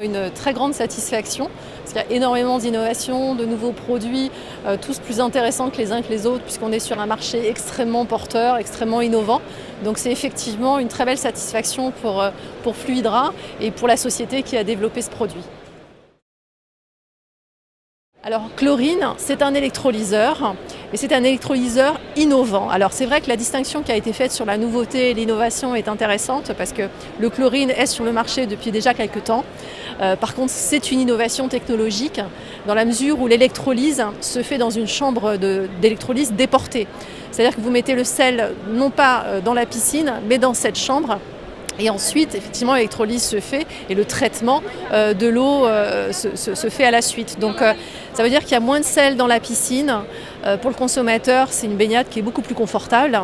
Une très grande satisfaction, parce qu'il y a énormément d'innovations, de nouveaux produits, tous plus intéressants que les uns que les autres, puisqu'on est sur un marché extrêmement porteur, extrêmement innovant. Donc c'est effectivement une très belle satisfaction pour Fluidra et pour la société qui a développé ce produit. Alors chlorine, c'est un électrolyseur, et c'est un électrolyseur innovant. Alors c'est vrai que la distinction qui a été faite sur la nouveauté et l'innovation est intéressante parce que le chlorine est sur le marché depuis déjà quelques temps. Par contre, c'est une innovation technologique dans la mesure où l'électrolyse se fait dans une chambre d'électrolyse déportée. C'est-à-dire que vous mettez le sel non pas dans la piscine, mais dans cette chambre. Et ensuite, effectivement, l'électrolyse se fait et le traitement de l'eau se fait à la suite. Donc ça veut dire qu'il y a moins de sel dans la piscine. Pour le consommateur, c'est une baignade qui est beaucoup plus confortable.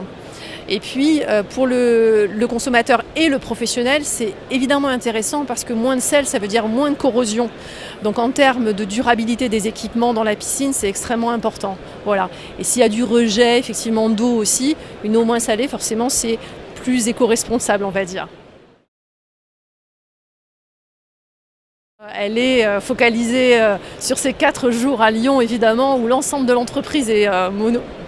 Et puis pour le consommateur et le professionnel, c'est évidemment intéressant parce que moins de sel, ça veut dire moins de corrosion. Donc en termes de durabilité des équipements dans la piscine, c'est extrêmement important. Voilà. Et s'il y a du rejet, effectivement, d'eau aussi, une eau moins salée, forcément, c'est plus éco-responsable, on va dire. Elle est focalisée sur ces 4 jours à Lyon, évidemment, où l'ensemble de l'entreprise est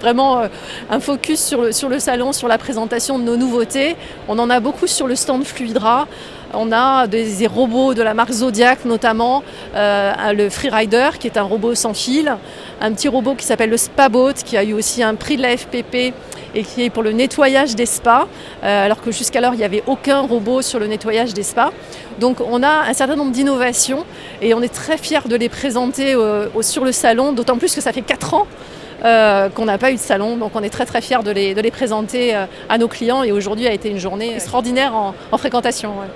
vraiment un focus sur le salon, sur la présentation de nos nouveautés. On en a beaucoup sur le stand Fluidra. On a des robots de la marque Zodiac notamment, le Freerider qui est un robot sans fil, un petit robot qui s'appelle le Spabot qui a eu aussi un prix de la FPP et qui est pour le nettoyage des spas, alors que jusqu'alors il n'y avait aucun robot sur le nettoyage des spas. Donc on a un certain nombre d'innovations et on est très fiers de les présenter sur le salon, d'autant plus que ça fait 4 ans qu'on n'a pas eu de salon, donc on est très très fiers de les présenter à nos clients et aujourd'hui a été une journée extraordinaire en fréquentation. Ouais.